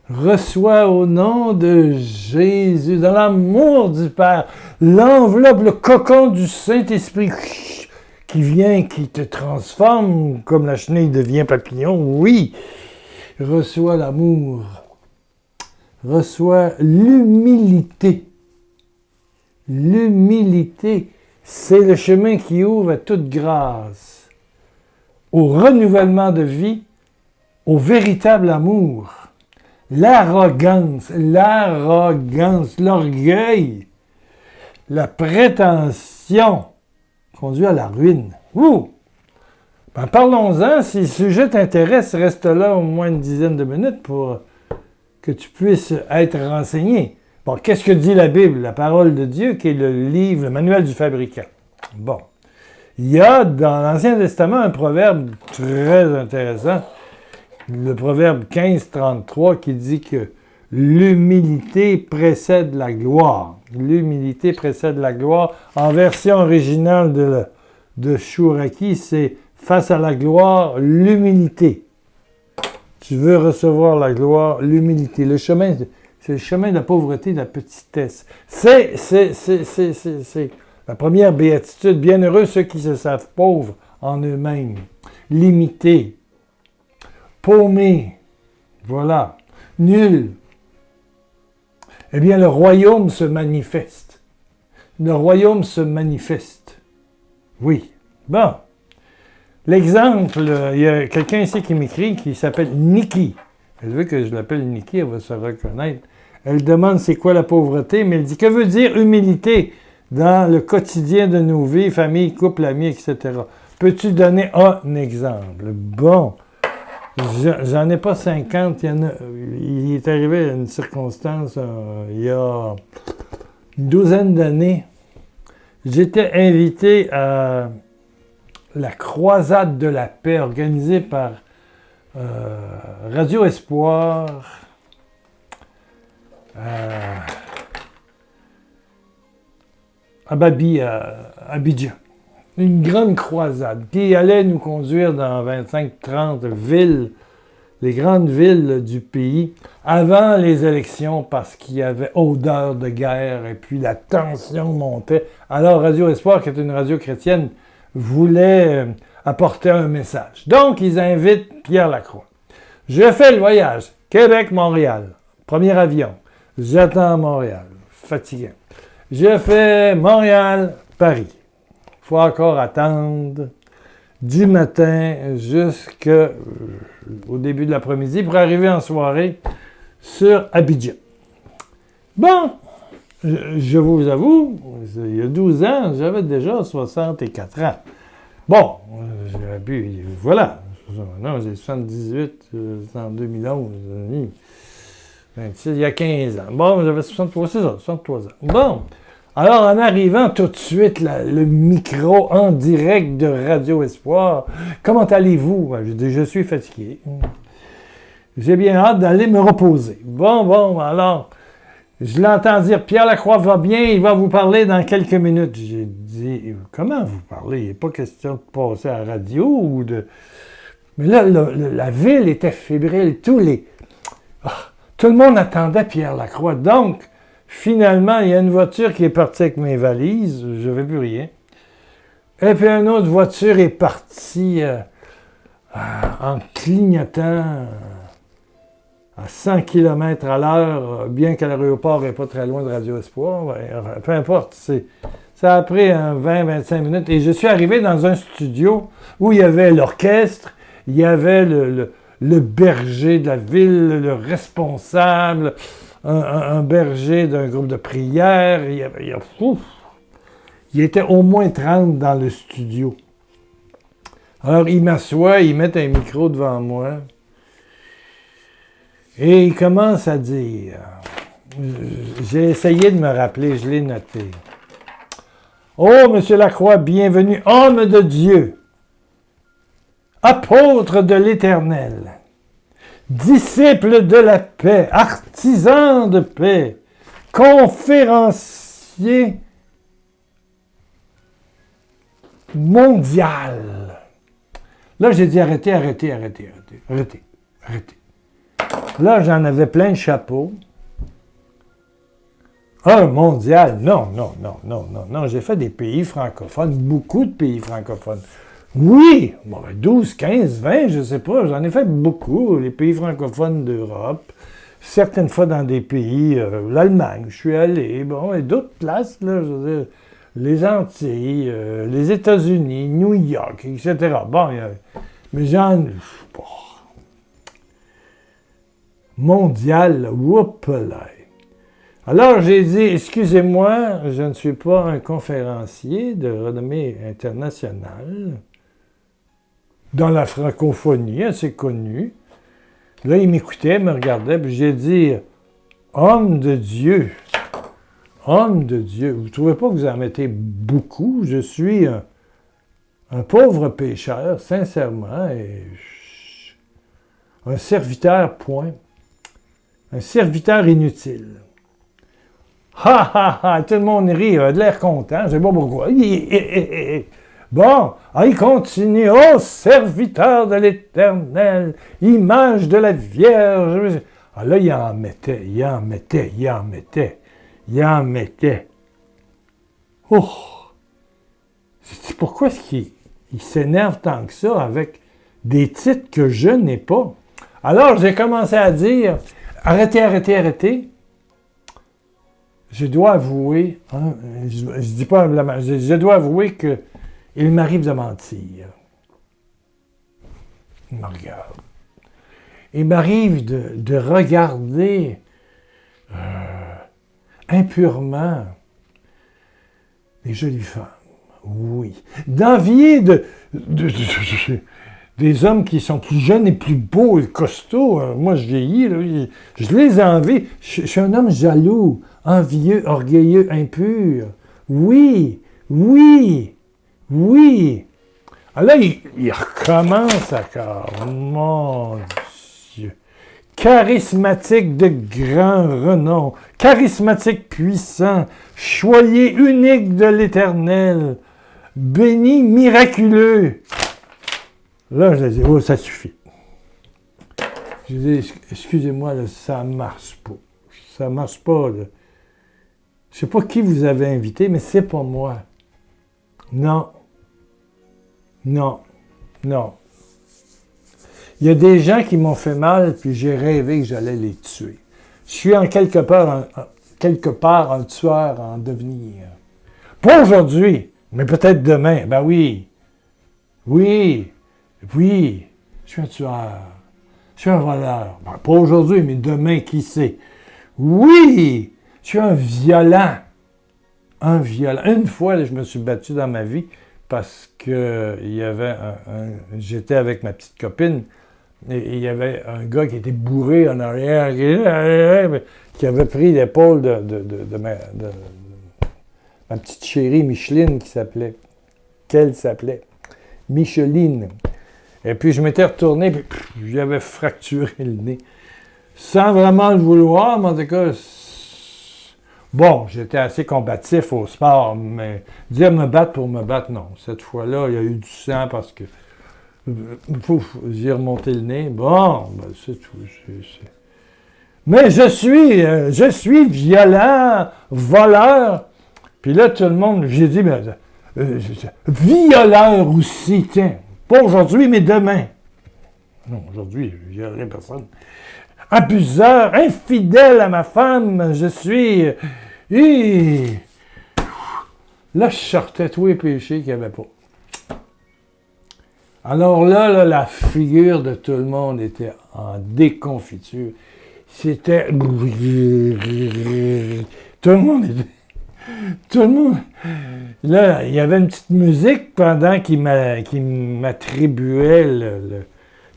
reçois au nom de Jésus, dans l'amour du Père, l'enveloppe, le cocon du Saint-Esprit qui vient, qui te transforme comme la chenille devient papillon. Oui, reçois l'amour, reçois l'humilité. L'humilité, c'est le chemin qui ouvre à toute grâce, au renouvellement de vie, au véritable amour. L'arrogance, l'orgueil, la prétention conduit à la ruine. Ouh! Ben parlons-en, si le sujet t'intéresse, reste là au moins une dizaine de minutes pour que tu puisses être renseigné. Bon, qu'est-ce que dit la Bible, la parole de Dieu, qui est le livre, le manuel du fabricant? Bon, il y a dans l'Ancien Testament un proverbe très intéressant, le proverbe 15-33, qui dit que l'humilité précède la gloire. L'humilité précède la gloire. En version originale de Chouraki, c'est face à la gloire, l'humilité. Tu veux recevoir la gloire, l'humilité. Le chemin, c'est le chemin de la pauvreté, de la petitesse. C'est la première béatitude. Bienheureux ceux qui se savent pauvres en eux-mêmes, limités, paumés, voilà, nuls. Eh bien, le royaume se manifeste. Le royaume se manifeste. Oui. Bon. L'exemple, il y a quelqu'un ici qui m'écrit qui s'appelle Nikki. Elle veut que je l'appelle Nikki, elle va se reconnaître. Elle demande c'est quoi la pauvreté, mais elle dit que veut dire humilité dans le quotidien de nos vies, famille, couple, amis, etc. Peux-tu donner un exemple? Bon. J'en ai pas 50, il est arrivé à une circonstance il y a une douzaine d'années. J'étais invité à la croisade de la paix organisée par Radio Espoir à Abidjan. Une grande croisade qui allait nous conduire dans 25-30 villes, les grandes villes du pays, avant les élections parce qu'il y avait odeur de guerre et puis la tension montait. Alors Radio Espoir, qui est une radio chrétienne, voulait apporter un message. Donc, ils invitent Pierre Lacroix. Je fais le voyage, Québec-Montréal, premier avion. J'attends à Montréal, fatiguant. Je fais Montréal-Paris. Il faut encore attendre du matin jusqu'au début de l'après-midi pour arriver en soirée sur Abidjan. Bon, je vous avoue, il y a 12 ans, j'avais déjà 64 ans. Bon, voilà. Non, j'ai 78 en 2011. 26, il y a 15 ans. Bon, j'avais 63, c'est ça, 63 ans. Bon, alors en arrivant tout de suite, le micro en direct de Radio Espoir, comment allez-vous? Je dis, je suis fatigué. J'ai bien hâte d'aller me reposer. Bon, alors, je l'entends dire, Pierre Lacroix va bien, il va vous parler dans quelques minutes. J'ai dit, comment vous parlez? Il n'est pas question de passer à la radio ou de... Mais là, la ville était fébrile, tout le monde attendait Pierre Lacroix. Donc, finalement, il y a une voiture qui est partie avec mes valises, je n'avais plus rien. Et puis une autre voiture est partie en clignotant à 100 km à l'heure, bien que l'aéroport n'est pas très loin de Radio Espoir. Peu importe, ça a pris 20-25 minutes. Et je suis arrivé dans un studio où il y avait l'orchestre, il y avait le berger de la ville, le responsable, un berger d'un groupe de prière. Il était au moins 30 dans le studio. Alors, il m'assoit, il met un micro devant moi et il commence à dire, j'ai essayé de me rappeler, je l'ai noté. « Oh, Monsieur Lacroix, bienvenue, homme de Dieu, apôtre de l'Éternel, disciple de la paix, artisan de paix, conférencier mondial. » Là, j'ai dit arrêtez. Là, j'en avais plein le chapeau. Un mondial, non, non, non, non, non, non. J'ai fait des pays francophones, beaucoup de pays francophones. Oui, bon, 12, 15, 20, je sais pas, j'en ai fait beaucoup, les pays francophones d'Europe, certaines fois dans des pays, l'Allemagne, je suis allé, bon, et d'autres places, là, je veux dire, les Antilles, les États-Unis, New York, etc. Bon, mais j'en... Bon, mondial, whoop-là. Alors, j'ai dit, excusez-moi, je ne suis pas un conférencier de renommée internationale dans la francophonie, assez connu. Là, il m'écoutait, me regardait, puis j'ai dit, homme de Dieu, vous ne trouvez pas que vous en mettez beaucoup? Je suis un pauvre pécheur, sincèrement, et un serviteur, point. Un serviteur inutile. Ha, ha, ha! Tout le monde rit, il a de l'air content, je sais pas pourquoi. Bon, il continue. Oh, serviteur de l'Éternel, image de la Vierge. Ah là, il en mettait. Oh! Pourquoi est-ce qu'il s'énerve tant que ça avec des titres que je n'ai pas? Alors, j'ai commencé à dire, arrêtez. Je dois avouer, hein, je dis pas, je dois avouer que il m'arrive de mentir. Il me regarde. Il m'arrive de regarder impurement les jolies femmes. Oui. D'envier des hommes qui sont plus jeunes et plus beaux et costauds. Moi, je vieillis, là, je les envie. Je suis un homme jaloux, envieux, orgueilleux, impur. Oui. Alors là, il recommence encore. Mon Dieu. Charismatique de grand renom, charismatique puissant, choyé unique de l'Éternel, béni miraculeux. Là, je dis, oh, ça suffit. Je dis, excusez-moi, là, ça marche pas. Ça marche pas, là. Je sais pas qui vous avez invité, mais c'est pas moi. Non. Il y a des gens qui m'ont fait mal, puis j'ai rêvé que j'allais les tuer. Je suis en quelque part un tueur en devenir. Pas aujourd'hui, mais peut-être demain. Ben oui. Je suis un tueur. Je suis un voleur. Ben, pas aujourd'hui, mais demain, qui sait? Oui! Je suis un violent. Une fois, là, je me suis battu dans ma vie parce que il y avait j'étais avec ma petite copine et il y avait un gars qui était bourré en arrière, qui avait pris l'épaule de ma petite chérie Micheline qu'elle s'appelait Micheline. Et puis je m'étais retourné, puis j'y avais fracturé le nez. Sans vraiment le vouloir, mais en tout cas, bon, j'étais assez combatif au sport, mais dire me battre pour me battre, non. Cette fois-là, il y a eu du sang parce que j'ai remonté le nez. Bon, ben, c'est tout. Mais je suis violent, voleur. Puis là, tout le monde, j'ai dit, ben, violeur aussi, tiens. Pas aujourd'hui, mais demain. Non, aujourd'hui, je violerai personne. Abuseur, infidèle à ma femme, je suis... Là, je sortais tous les péchés qu'il n'y avait pas. Alors là, la figure de tout le monde était en déconfiture. C'était... Tout le monde... Là, il y avait une petite musique pendant qu'il m'attribuait le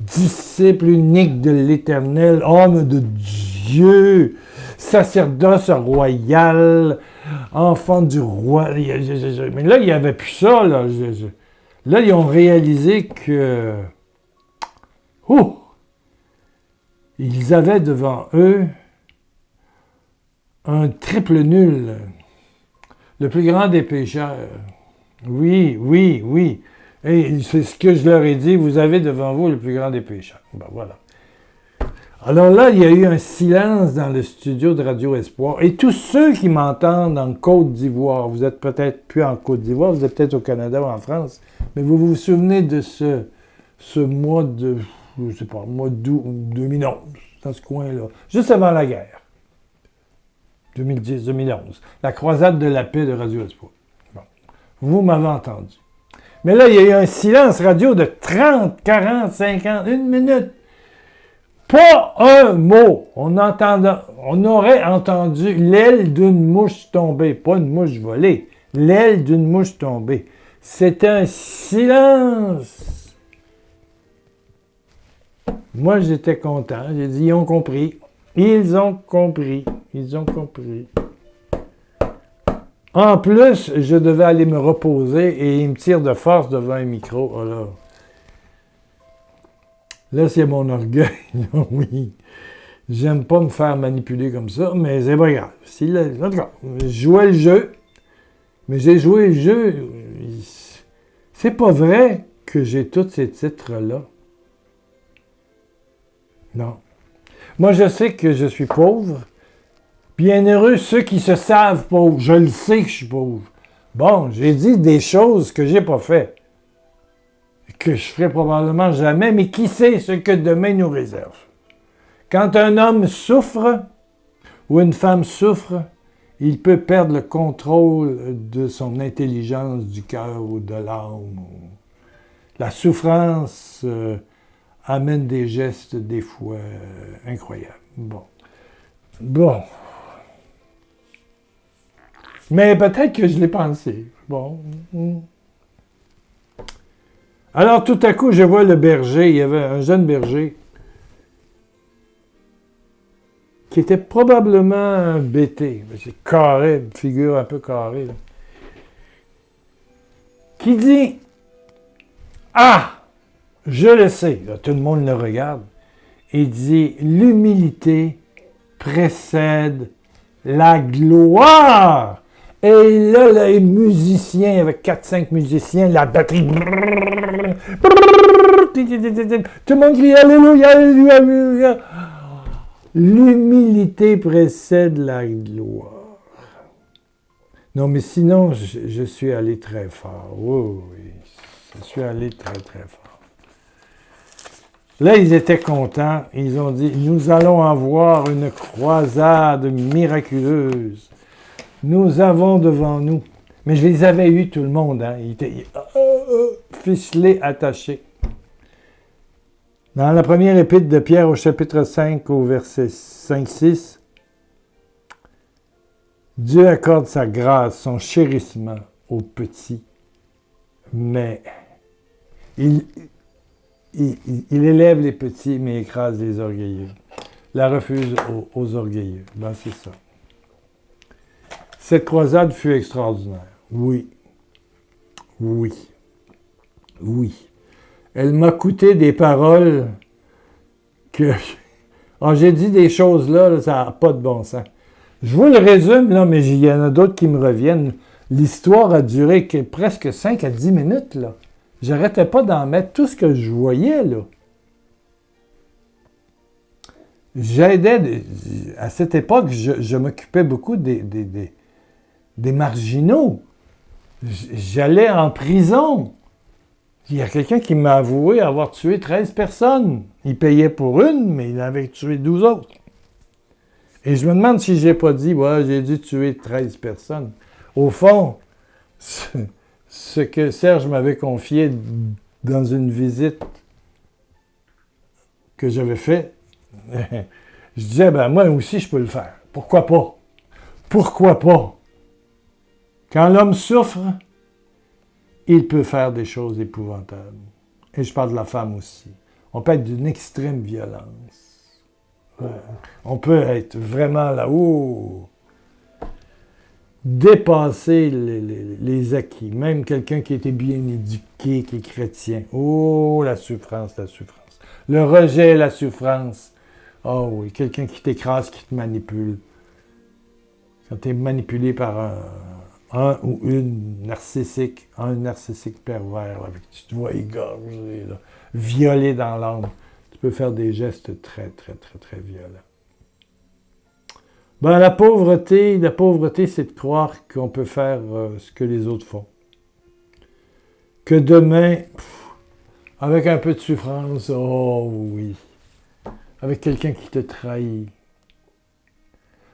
disciple unique de l'Éternel, homme de Dieu, sacerdoce royal, enfant du roi. Mais là, il n'y avait plus ça. Là, ils ont réalisé que... ils avaient devant eux un triple nul. Le plus grand des pécheurs. Oui. Et c'est ce que je leur ai dit, vous avez devant vous le plus grand des pécheurs. Ben voilà. Alors là, il y a eu un silence dans le studio de Radio Espoir. Et tous ceux qui m'entendent en Côte d'Ivoire, vous êtes peut-être plus en Côte d'Ivoire, vous êtes peut-être au Canada ou en France, mais vous vous souvenez de ce mois de, je ne sais pas, mois d'août 2011, dans ce coin-là, juste avant la guerre. 2010-2011. La croisade de la paix de Radio Espoir. Bon. Vous m'avez entendu. Mais là, il y a eu un silence radio de 30, 40, 50, une minute. Pas un mot. On aurait entendu l'aile d'une mouche tomber. Pas une mouche volée. L'aile d'une mouche tombée. C'était un silence. Moi, j'étais content. J'ai dit, ils ont compris. Ils ont compris. Ils ont compris. En plus, je devais aller me reposer et il me tire de force devant un micro. Oh là. Là, c'est mon orgueil. Oui. J'aime pas me faire manipuler comme ça, mais c'est pas grave. En tout cas, je jouais le jeu, mais j'ai joué le jeu. C'est pas vrai que j'ai tous ces titres-là. Non. Moi, je sais que je suis pauvre. Bienheureux ceux qui se savent pauvres. Je le sais que je suis pauvre. Bon, j'ai dit des choses que j'ai pas fait. Que je ferai probablement jamais, mais qui sait ce que demain nous réserve. Quand un homme souffre, ou une femme souffre, il peut perdre le contrôle de son intelligence, du cœur ou de l'âme. La souffrance amène des gestes, des fois, incroyables. Bon. Mais peut-être que je l'ai pensé. Bon. Alors, tout à coup, je vois le berger. Il y avait un jeune berger qui était probablement bêté. C'est carré, une figure un peu carrée. Là. Qui dit « Ah! Je le sais. » Là, tout le monde le regarde. Il dit « L'humilité précède la gloire. » Et là, les musiciens, avec 4-5 musiciens, la batterie. Tout le monde crie Alléluia, Alléluia, Alléluia. L'humilité précède la gloire. Non, mais sinon, je suis allé très fort. Oui, je suis allé très, très fort. Là, ils étaient contents. Ils ont dit, nous allons avoir une croisade miraculeuse. Nous avons devant nous. Mais je les avais eus, tout le monde. Hein. Ils étaient ficelés, attachés. Dans la première épître de Pierre au chapitre 5, au verset 5-6, Dieu accorde sa grâce, son chérissement aux petits, mais il élève les petits, mais écrase les orgueilleux. La refuse aux orgueilleux. Ben, c'est ça. Cette croisade fut extraordinaire. Oui. Elle m'a coûté des paroles que... Oh, j'ai dit des choses là, ça n'a pas de bon sens. Je vous le résume, là, mais il y en a d'autres qui me reviennent. L'histoire a duré presque 5 à 10 minutes, là. J'arrêtais pas d'en mettre tout ce que je voyais, là. J'aidais... À cette époque, je m'occupais beaucoup des marginaux. J'allais en prison. Il y a quelqu'un qui m'a avoué avoir tué 13 personnes. Il payait pour une, mais il avait tué 12 autres. Et je me demande si j'ai pas dit, ouais, j'ai dû tuer 13 personnes. Au fond, ce que Serge m'avait confié dans une visite que j'avais faite, je disais, ben moi aussi, je peux le faire. Pourquoi pas? Pourquoi pas? Quand l'homme souffre, il peut faire des choses épouvantables. Et je parle de la femme aussi. On peut être d'une extrême violence. On peut être vraiment là-haut, dépasser les acquis. Même quelqu'un qui était bien éduqué, qui est chrétien. Oh, la souffrance. Le rejet, la souffrance. Oh oui, quelqu'un qui t'écrase, qui te manipule. Quand tu es manipulé par un ou une narcissique, un narcissique pervers, là, avec tu te vois égorgé, là, violé dans l'âme. Tu peux faire des gestes très, très, très, très violents. Ben, la pauvreté, c'est de croire qu'on peut faire ce que les autres font. Que demain, avec un peu de souffrance, oh oui, avec quelqu'un qui te trahit.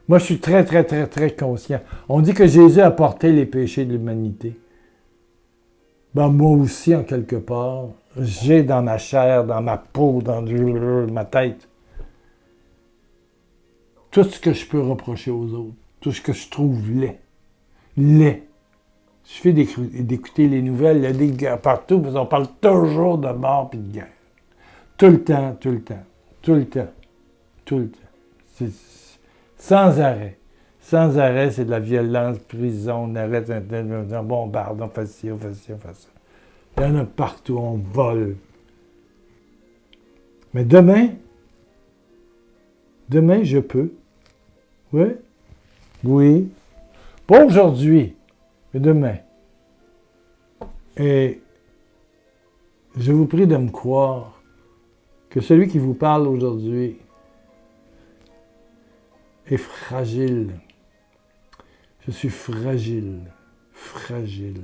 Moi, je suis très, très, très, très conscient. On dit que Jésus a porté les péchés de l'humanité. Ben, moi aussi, en quelque part, j'ai dans ma chair, dans ma peau, dans ma tête, tout ce que je peux reprocher aux autres, tout ce que je trouve laid. Laid. Il suffit d'écouter les nouvelles, il y a des guerres partout, mais on parle toujours de mort et de guerre. Tout le temps, tout le temps, tout le temps, tout le temps. C'est sans arrêt. Sans arrêt, c'est de la violence, prison, on arrête, on bombarde, on fait ci, on fait ci, on fait ça. Il y en a partout, on vole. Mais demain, je peux. Oui? Oui. Pas aujourd'hui, mais demain. Et je vous prie de me croire que celui qui vous parle aujourd'hui est fragile. Je suis fragile, fragile.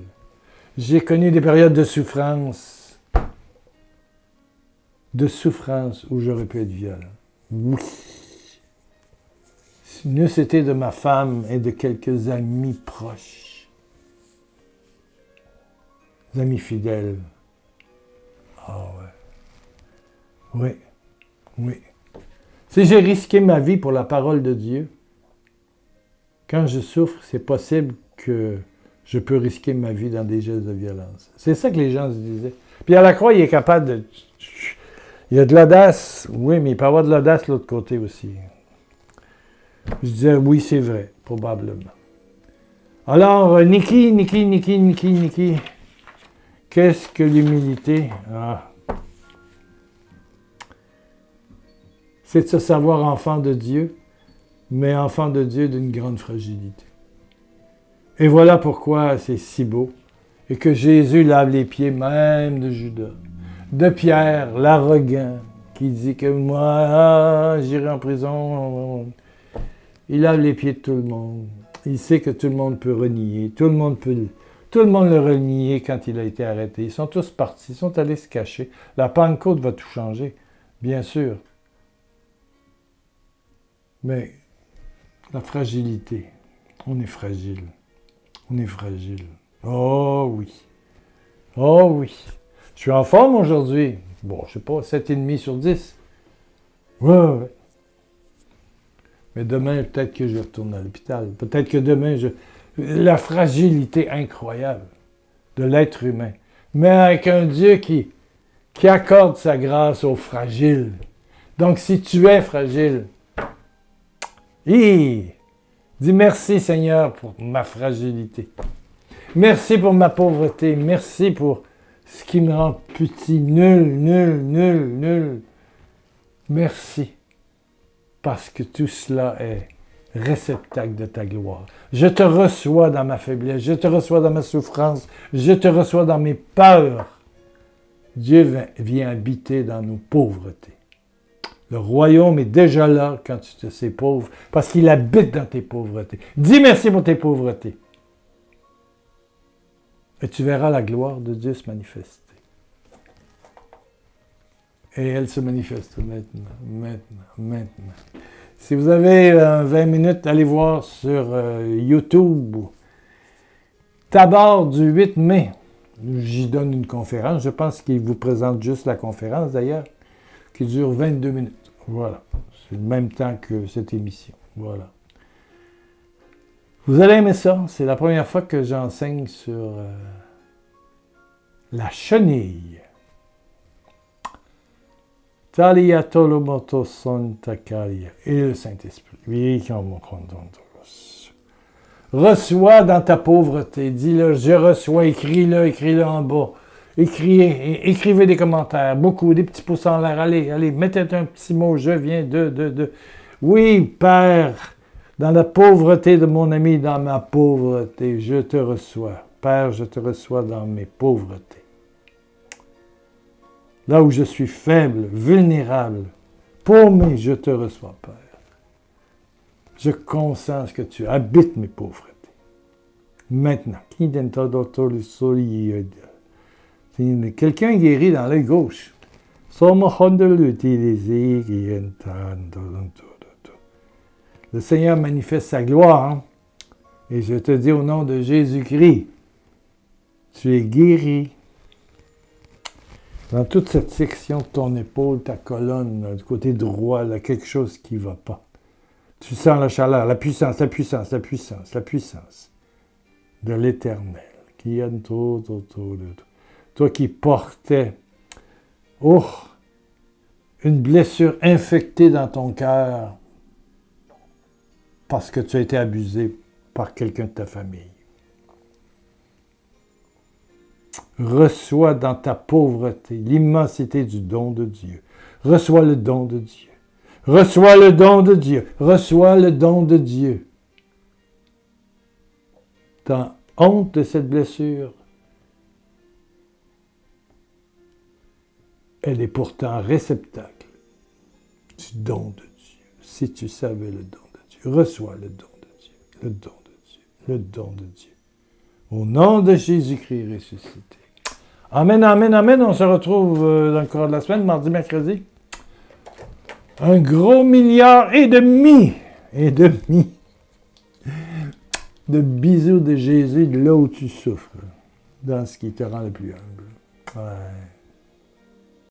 J'ai connu des périodes de souffrance où j'aurais pu être violent. Oui. Mieux c'était de ma femme et de quelques amis proches. Des amis fidèles. Ah ouais. Oui, oui. Si j'ai risqué ma vie pour la parole de Dieu, quand je souffre, c'est possible que je peux risquer ma vie dans des gestes de violence. C'est ça que les gens se disaient. Puis à la croix, il est capable de... Il y a de l'audace, oui, mais il peut y avoir de l'audace de l'autre côté aussi. Je disais, oui, c'est vrai, probablement. Alors, Niki, qu'est-ce que l'humilité? Ah. C'est de se savoir enfant de Dieu, mais enfant de Dieu d'une grande fragilité. Et voilà pourquoi c'est si beau, et que Jésus lave les pieds même de Judas, de Pierre, l'arrogant, qui dit que moi, j'irai en prison. Il lave les pieds de tout le monde. Il sait que tout le monde peut renier. Tout le monde le renier quand il a été arrêté. Ils sont tous partis. Ils sont allés se cacher. La Pentecôte va tout changer, bien sûr. Mais la fragilité, on est fragile. On est fragile. Oh oui. Oh oui. Je suis en forme aujourd'hui. Bon, je sais pas, 7,5 sur 10. Ouais. Mais demain, peut-être que je retourne à l'hôpital. Peut-être que demain, la fragilité incroyable de l'être humain. Mais avec un Dieu qui accorde sa grâce aux fragiles. Donc, si tu es fragile, dis merci Seigneur pour ma fragilité. Merci pour ma pauvreté. Merci pour ce qui me rend petit, nul. Merci. Parce que tout cela est réceptacle de ta gloire. Je te reçois dans ma faiblesse, je te reçois dans ma souffrance, je te reçois dans mes peurs. Dieu vient habiter dans nos pauvretés. Le royaume est déjà là quand tu te sais pauvre, parce qu'il habite dans tes pauvretés. Dis merci pour tes pauvretés. Et tu verras la gloire de Dieu se manifester. Et elle se manifeste maintenant. Si vous avez 20 minutes, allez voir sur YouTube. Tabor du 8 mai. J'y donne une conférence. Je pense qu'il vous présente juste la conférence d'ailleurs, qui dure 22 minutes. Voilà. C'est le même temps que cette émission. Voilà. Vous allez aimer ça. C'est la première fois que j'enseigne sur la chenille. Talia Tolomoto Son Takalia. Et le Saint-Esprit. Oui, reçois dans ta pauvreté. Dis-le, je reçois. Écris-le en bas. Écrivez des commentaires. Beaucoup, des petits pouces en l'air. Allez, mettez un petit mot. Je viens de. Oui, Père, dans la pauvreté de mon ami, dans ma pauvreté, je te reçois. Père, je te reçois dans mes pauvretés. Là où je suis faible, vulnérable, paumé, je te reçois, Père. Je consens ce que tu habites mes pauvretés. Maintenant, quelqu'un guéri dans l'œil gauche. Le Seigneur manifeste sa gloire. Hein? Et je te dis au nom de Jésus-Christ, tu es guéri. Dans toute cette section de ton épaule, ta colonne, là, du côté droit, il y a quelque chose qui ne va pas. Tu sens la chaleur, la puissance de l'Éternel. Toi qui portais une blessure infectée dans ton cœur parce que tu as été abusé par quelqu'un de ta famille. Reçois dans ta pauvreté l'immensité du don de Dieu. Reçois le don de Dieu. Reçois le don de Dieu. Reçois le don de Dieu. T'as honte de cette blessure. Elle est pourtant réceptacle du don de Dieu. Si tu savais le don de Dieu, reçois le don de Dieu. Le don de Dieu. Le don de Dieu. Au nom de Jésus-Christ ressuscité. Amen, amen, amen. On se retrouve dans le cours de la semaine, mardi, mercredi. Un gros milliard et demi de bisous de Jésus de là où tu souffres, dans ce qui te rend le plus humble. Ouais.